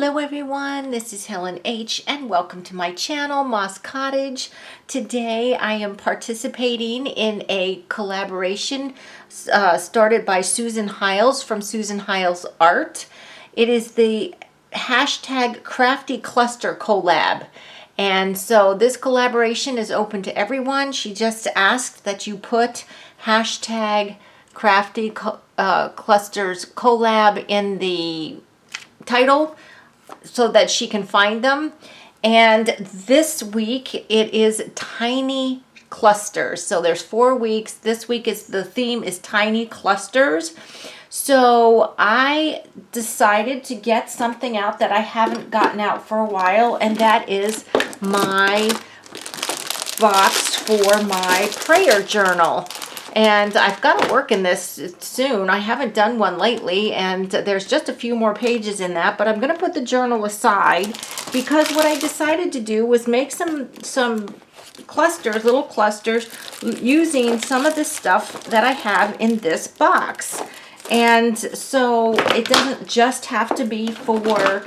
Hello everyone, this is Helen H. and welcome to my channel, Moss Cottage. Today I am participating in a collaboration started by Susan Hiles from Susan Hiles Art. It is the hashtag Crafty Cluster collab. And so this collaboration is open to everyone. She just asked that you put hashtag Crafty Clusters collab in the title so that she can find them. And this week it is tiny clusters. So there's 4 weeks. This week is the theme is tiny clusters. So I decided to get something out that I haven't gotten out for a while, and that is my box for my prayer journal. And I've got to work in this soon. I haven't done one lately, and there's just a few more pages in that, but I'm going to put the journal aside because what I decided to do was make some clusters, little clusters, using some of the stuff that I have in this box. And so it doesn't just have to be for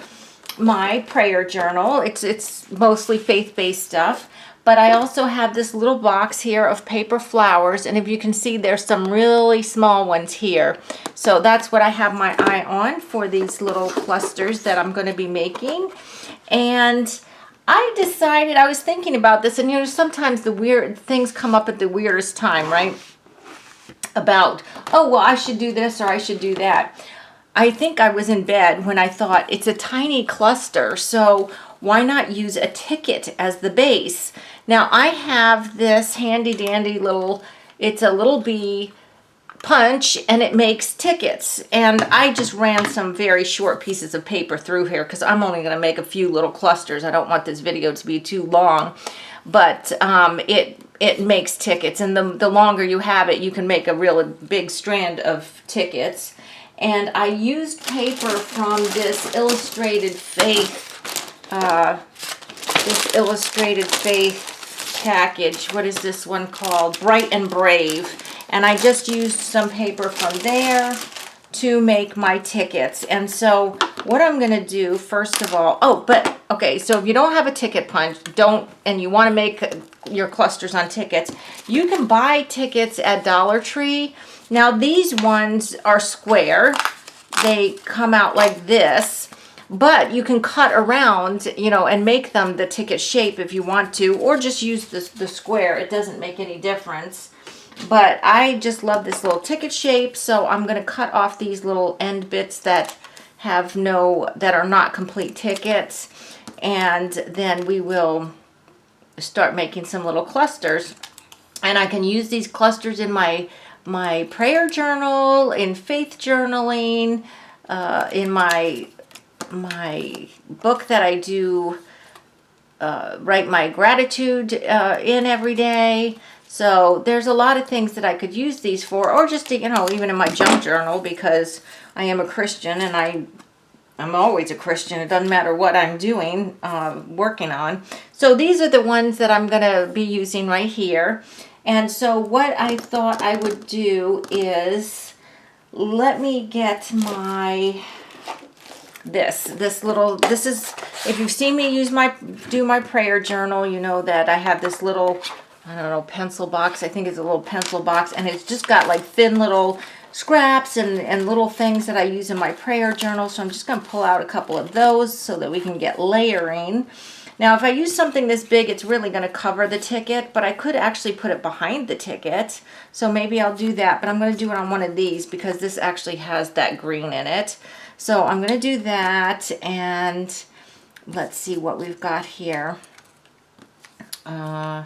my prayer journal. It's mostly faith-based stuff. But I also have this little box here of paper flowers, and if you can see, there's some really small ones here. So that's what I have my eye on for these little clusters that I'm going to be making. And I decided, I was thinking about this, and you know, sometimes the weird things come up at the weirdest time, right? About, oh, well, I should do this or I should do that. I think I was in bed when I thought it's a tiny cluster, so why not use a ticket as the base? Now I have this handy dandy little, it's a little bee punch and it makes tickets. And I just ran some very short pieces of paper through here because I'm only going to make a few little clusters. I don't want this video to be too long, but it makes tickets, and the longer you have it, you can make a real big strand of tickets. And I used paper from this Illustrated Faith package. What is this one called? Bright and Brave. And I just used some paper from there to make my tickets. And so what I'm going to do, first of all, okay, so if you don't have a ticket punch, and you want to make your clusters on tickets, you can buy tickets at Dollar Tree. Now these ones are square. They come out like this, but you can cut around, you know, and make them the ticket shape if you want to, or just use the square. It doesn't make any difference. But I just love this little ticket shape, so I'm going to cut off these little end bits that are not complete tickets, and then we will start making some little clusters. And I can use these clusters in my prayer journal, in faith journaling, in my book that I do write my gratitude in every day. So there's a lot of things that I could use these for, or just to, you know, even in my junk journal, because I am a Christian, and I'm always a Christian. It doesn't matter what I'm doing, working on. So these are the ones that I'm going to be using right here. And so what I thought I would do is, let me get this is, if you've seen me do my prayer journal, you know that I have this little, I don't know, pencil box. I think it's a little pencil box, and it's just got like thin little scraps and little things that I use in my prayer journal. So I'm just going to pull out a couple of those so that we can get layering. Now, if I use something this big, it's really going to cover the ticket, but I could actually put it behind the ticket. So maybe I'll do that, but I'm going to do it on one of these because this actually has that green in it. So I'm going to do that, and let's see what we've got here. I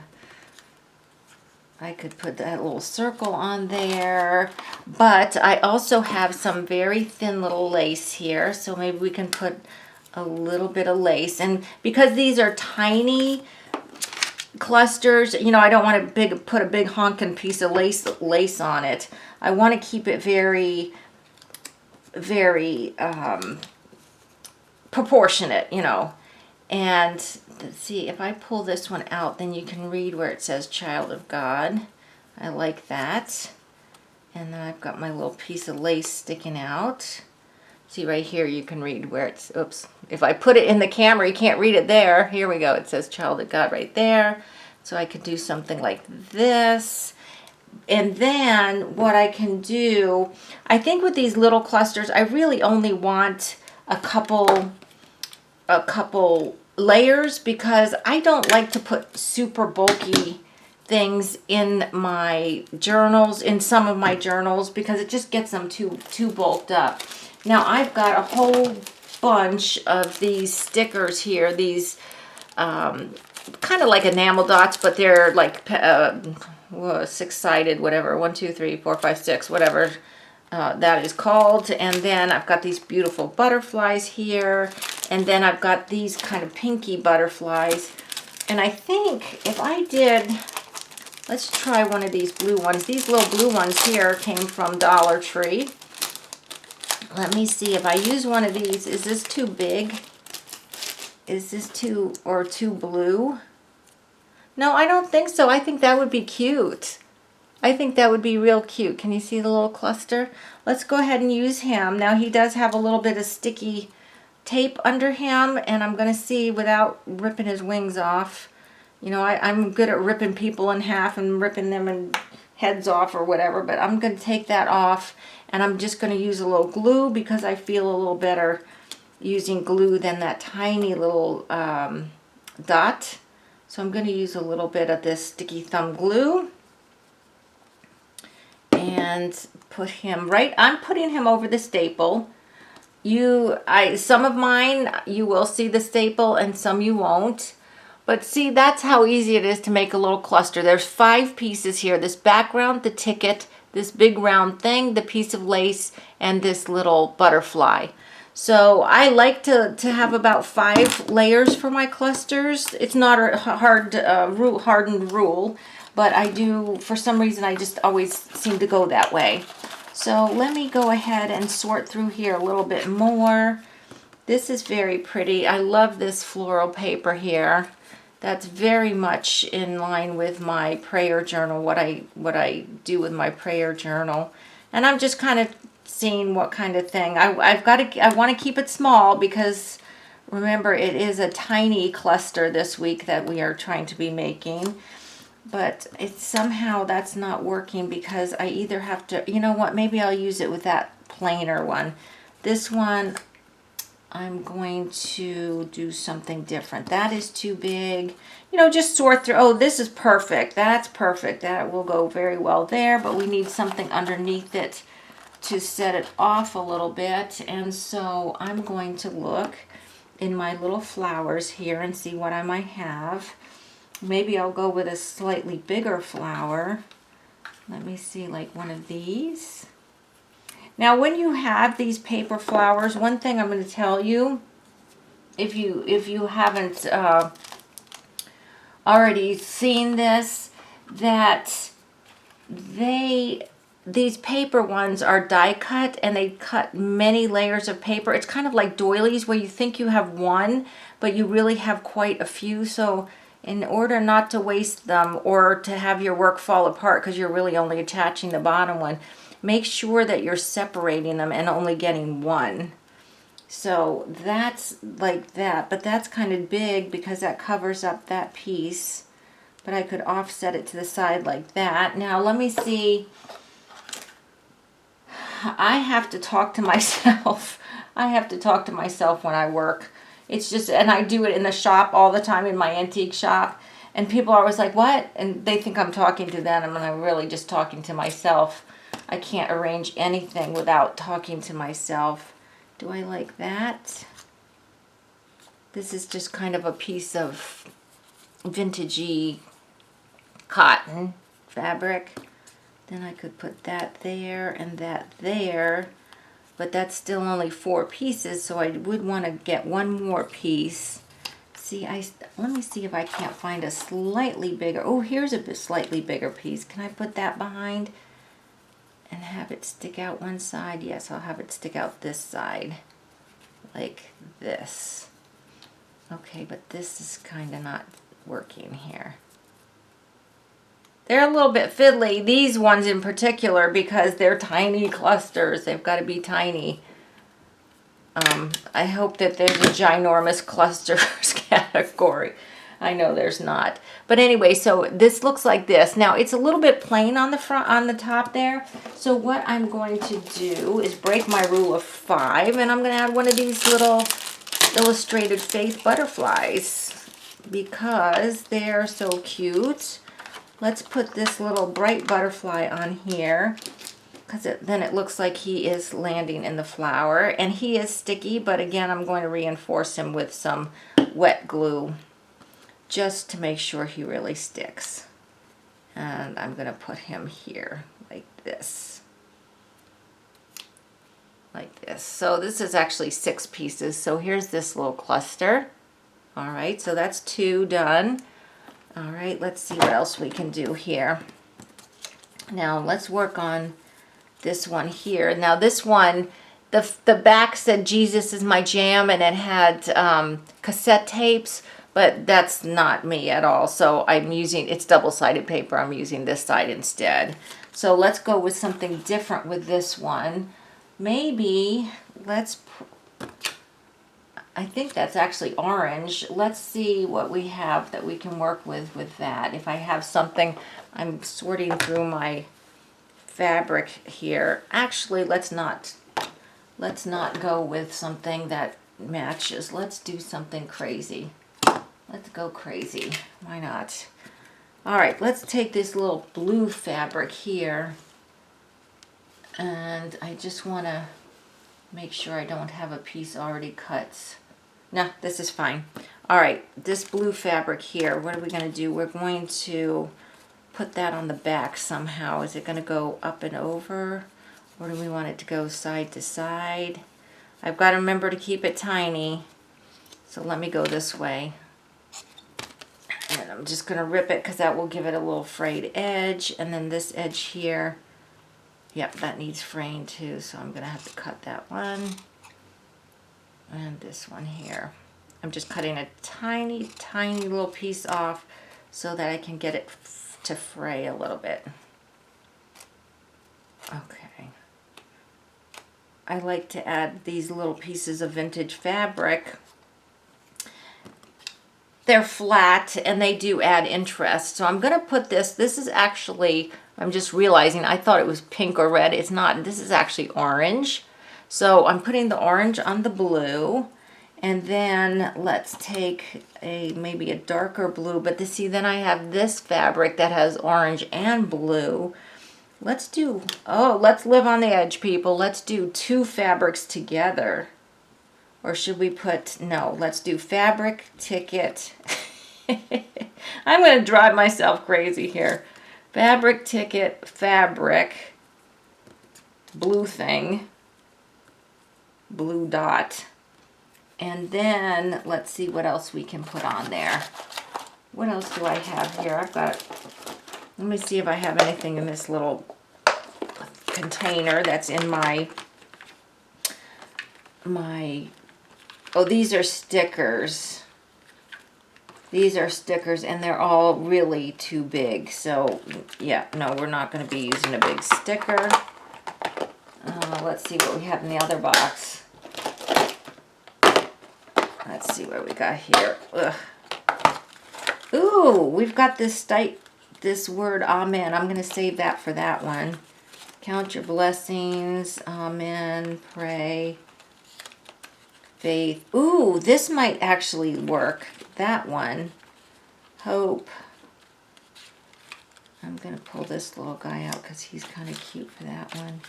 could put that little circle on there, but I also have some very thin little lace here, so maybe we can put a little bit of lace. And because these are tiny clusters, you know, I don't want to put a big honking piece of lace on it. I want to keep it very, very proportionate, you know. And let's see, if I pull this one out, then you can read where it says Child of God. I like that. And then I've got my little piece of lace sticking out. See right here, you can read where it's, oops. If I put it in the camera, you can't read it there. Here we go. It says Child of God right there. So I could do something like this. And then what I can do, I think with these little clusters, I really only want a couple layers, because I don't like to put super bulky things in my journals, in some of my journals, because it just gets them too bulked up. Now I've got a whole bunch of these stickers here, these kind of like enamel dots, but they're like six-sided, whatever, 1, 2, 3, 4, 5, 6, whatever that is called. And then I've got these beautiful butterflies here, and then I've got these kind of pinky butterflies. And I think if I did, let's try one of these blue ones. These little blue ones here came from Dollar Tree. Let me see if I use one of these. Is this too big? Is this too blue? No, I don't think so. I think that would be cute. I think that would be real cute. Can you see the little cluster? Let's go ahead and use him. Now he does have a little bit of sticky tape under him, and I'm going to see without ripping his wings off. You know, I'm good at ripping people in half and ripping them in heads off or whatever, but I'm going to take that off, and I'm just going to use a little glue, because I feel a little better using glue than that tiny little dot. So I'm going to use a little bit of this sticky thumb glue and put him right, I'm putting him over the staple. Some of mine you will see the staple and some you won't. But see, that's how easy it is to make a little cluster. There's 5 pieces here. This background, the ticket, this big round thing, the piece of lace, and this little butterfly. So I like to have about 5 layers for my clusters. It's not a hardened rule, but I do, for some reason, I just always seem to go that way. So let me go ahead and sort through here a little bit more. This is very pretty. I love this floral paper here. That's very much in line with my prayer journal, what I do with my prayer journal. And I'm just kind of seeing what kind of thing. I want to keep it small, because remember, it is a tiny cluster this week that we are trying to be making. But it's somehow that's not working, because I either have to, you know what, maybe I'll use it with that plainer one. This one, I'm going to do something different. That is too big. You know, just sort through. Oh, this is perfect. That's perfect. That will go very well there, but we need something underneath it to set it off a little bit. And so I'm going to look in my little flowers here and see what I might have. Maybe I'll go with a slightly bigger flower. Let me see, like one of these. Now, when you have these paper flowers, one thing I'm going to tell you, if you haven't already seen this, that these paper ones are die cut, and they cut many layers of paper. It's kind of like doilies, where you think you have one, but you really have quite a few. So in order not to waste them or to have your work fall apart because you're really only attaching the bottom one, make sure that you're separating them and only getting one. So that's like that, but that's kind of big because that covers up that piece. But I could offset it to the side like that. Now let me see. I have to talk to myself. I have to talk to myself when I work. It's just, and I do it in the shop all the time, in my antique shop. And people are always like, what? And they think I'm talking to them, and I'm really just talking to myself. I can't arrange anything without talking to myself. Do I like that? This is just kind of a piece of vintagey cotton fabric. Then I could put that there and that there. But that's still only 4 pieces, so I would want to get one more piece. See, let me see if I can't find a slightly bigger. Oh, here's a slightly bigger piece. Can I put that behind and have it stick out one side? Yes, I'll have it stick out this side, like this. Okay, but this is kind of not working here. They're a little bit fiddly, these ones in particular, because they're tiny clusters. They've got to be tiny. I hope that there's a ginormous clusters category. I know there's not. But anyway, so this looks like this. Now, it's a little bit plain on the front, on the top there. So what I'm going to do is break my rule of 5, and I'm going to add one of these little illustrated faith butterflies because they're so cute. Let's put this little bright butterfly on here because then it looks like he is landing in the flower. And he is sticky, but again, I'm going to reinforce him with some wet glue just to make sure he really sticks. And I'm going to put him here like this. Like this. So this is actually 6 pieces. So here's this little cluster. All right, so that's 2 done. All right, let's see what else we can do here. Now let's work on this one here. Now this one, the back said Jesus is my jam, and it had cassette tapes, but that's not me at all. So I'm using, it's double-sided paper. I'm using this side instead. So let's go with something different with this one. Maybe I think that's actually orange. Let's see what we have that we can work with that. If I have something, I'm sorting through my fabric here. Actually, let's not go with something that matches. Let's do something crazy. Let's go crazy. Why not? All right, let's take this little blue fabric here. And I just want to make sure I don't have a piece already cut. No, this is fine. All right, this blue fabric here, what are we going to do? We're going to put that on the back somehow. Is it going to go up and over? Or do we want it to go side to side? I've got to remember to keep it tiny. So let me go this way. And I'm just going to rip it because that will give it a little frayed edge. And then this edge here, yep, that needs fraying too. So I'm going to have to cut that one. And this one here. I'm just cutting a tiny, tiny little piece off so that I can get it to fray a little bit. Okay. I like to add these little pieces of vintage fabric. They're flat and they do add interest. So I'm going to put this is actually, I'm just realizing, I thought it was pink or red. It's not. This is actually orange. So I'm putting the orange on the blue, and then let's take maybe a darker blue, but see, then I have this fabric that has orange and blue. Let's live on the edge, people. Let's do 2 fabrics together. Or should we put, no, let's do fabric, ticket. I'm going to drive myself crazy here. Fabric, ticket, fabric, blue thing, blue dot. And then let's see what else we can put on there. What else do I have here? Let me see if I have anything in this little container that's in my, oh, these are stickers. These are stickers, and they're all really too big. So, yeah, no, we're not going to be using a big sticker. Let's see what we have in the other box. Let's see what we got here. Ugh. Ooh, we've got this word, amen. I'm going to save that for that one. Count your blessings. Amen. Pray. Faith. Ooh, this might actually work. That one. Hope. I'm going to pull this little guy out because he's kind of cute for that one.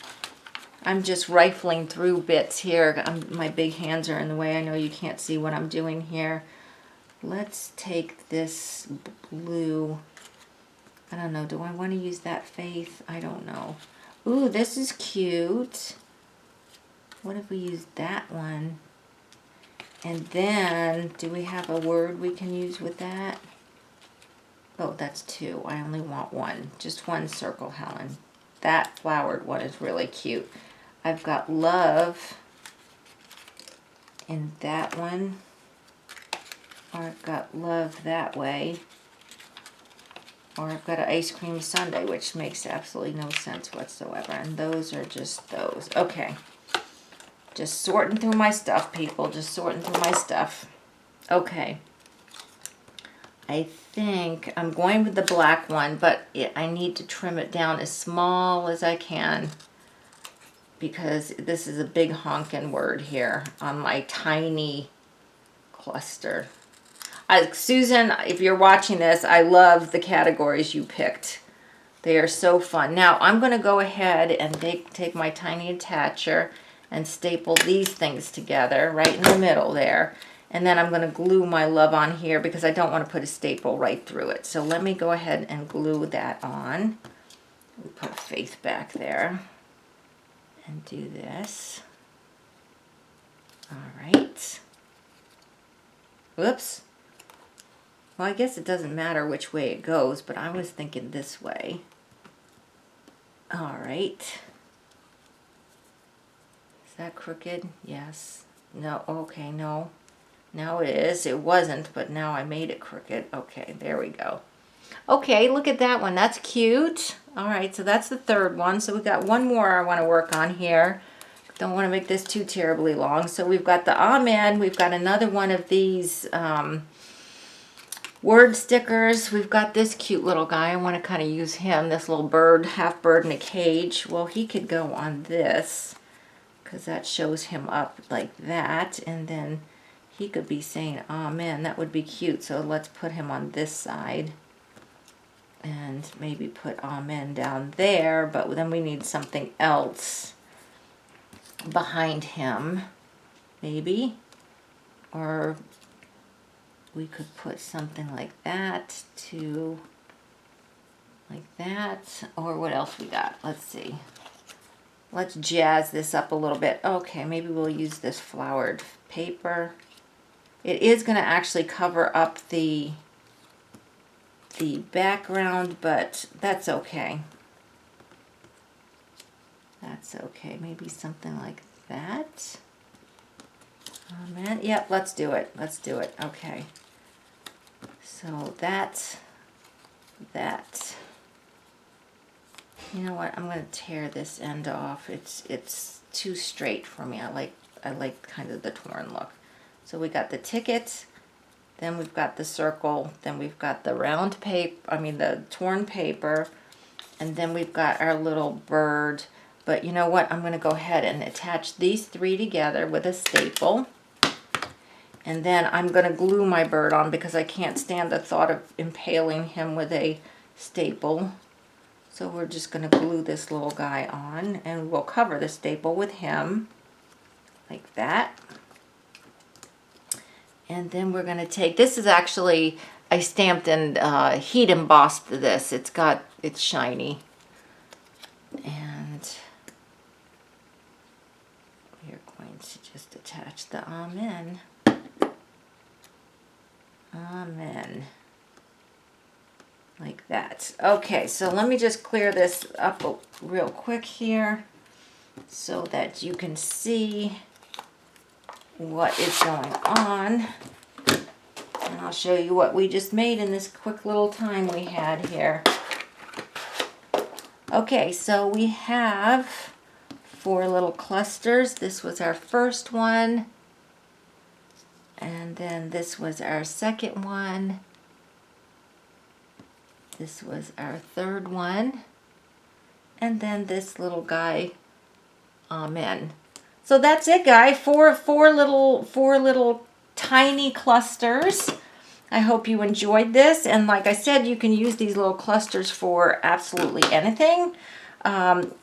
I'm just rifling through bits here. My big hands are in the way. I know you can't see what I'm doing here. Let's take this blue. I don't know. Do I want to use that faith? I don't know. Ooh, this is cute. What if we use that one? And then, do we have a word we can use with that? Oh, that's 2. I only want 1. Just 1 circle, Helen. That flowered one is really cute. I've got love in that one. Or I've got love that way. Or I've got an ice cream sundae, which makes absolutely no sense whatsoever. And those are just those. Okay. Just sorting through my stuff, people. Just sorting through my stuff. Okay. I think I'm going with the black one, but I need to trim it down as small as I can because this is a big honkin' word here on my tiny cluster. Susan, if you're watching this, I love the categories you picked. They are so fun. Now, I'm going to go ahead and take my tiny attacher and staple these things together right in the middle there. And then I'm going to glue my love on here because I don't want to put a staple right through it. So let me go ahead and glue that on. We put Faith back there and do this. All right. Whoops. Well, I guess it doesn't matter which way it goes, but I was thinking this way. All right. Is that crooked? Yes. No. Okay, no. Now it is. It wasn't, but now I made it crooked. Okay, there we go. Okay, look at that one. That's cute. All right, so that's the third one. So we've got one more I want to work on here. Don't want to make this too terribly long. So we've got the Amen. We've got another one of these word stickers. We've got this cute little guy. I want to kind of use him, this little bird, half bird in a cage. Well, he could go on this because that shows him up like that. And then he could be saying Amen. That would be cute. So let's put him on this side. And maybe put Amen down there. But then we need something else behind him. Maybe. Or we could put something like that to like that. Or what else we got? Let's see. Let's jazz this up a little bit. Okay, maybe we'll use this flowered paper. It is going to actually cover up the background, but that's okay. That's okay. Maybe something like that. Amen. Yep, let's do it. Let's do it. Okay. So that. You know what? I'm going to tear this end off. It's too straight for me. I like kind of the torn look. So we got the ticket, then we've got the circle, then we've got the round paper, the torn paper, and then we've got our little bird. But you know what? I'm going to go ahead and attach these three together with a staple. And then I'm going to glue my bird on because I can't stand the thought of impaling him with a staple. So we're just going to glue this little guy on, and we'll cover the staple with him like that. And then we're going to take, this is actually, I stamped and heat embossed this. It's shiny. And we're going to just attach the Amen. Amen. Like that. Okay, so let me just clear this up real quick here so that you can see what is going on. And I'll show you what we just made in this quick little time we had here. Okay, so we have 4 little clusters. This was our first one. And then this was our second one. This was our third one. And then this little guy, Amen. So that's it, guys. Four little tiny clusters. I hope you enjoyed this. And like I said, you can use these little clusters for absolutely anything.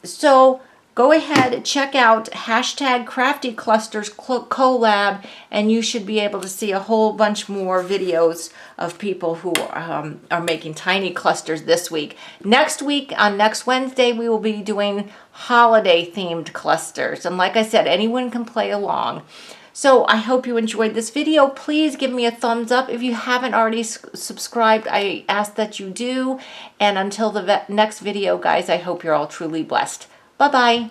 So go ahead, check out #CraftyClusters collab, and you should be able to see a whole bunch more videos of people who are making tiny clusters this week. Next week, on next Wednesday, we will be doing holiday-themed clusters. And like I said, anyone can play along. So I hope you enjoyed this video. Please give me a thumbs up. If you haven't already subscribed, I ask that you do. And until the next video, guys, I hope you're all truly blessed. Bye-bye.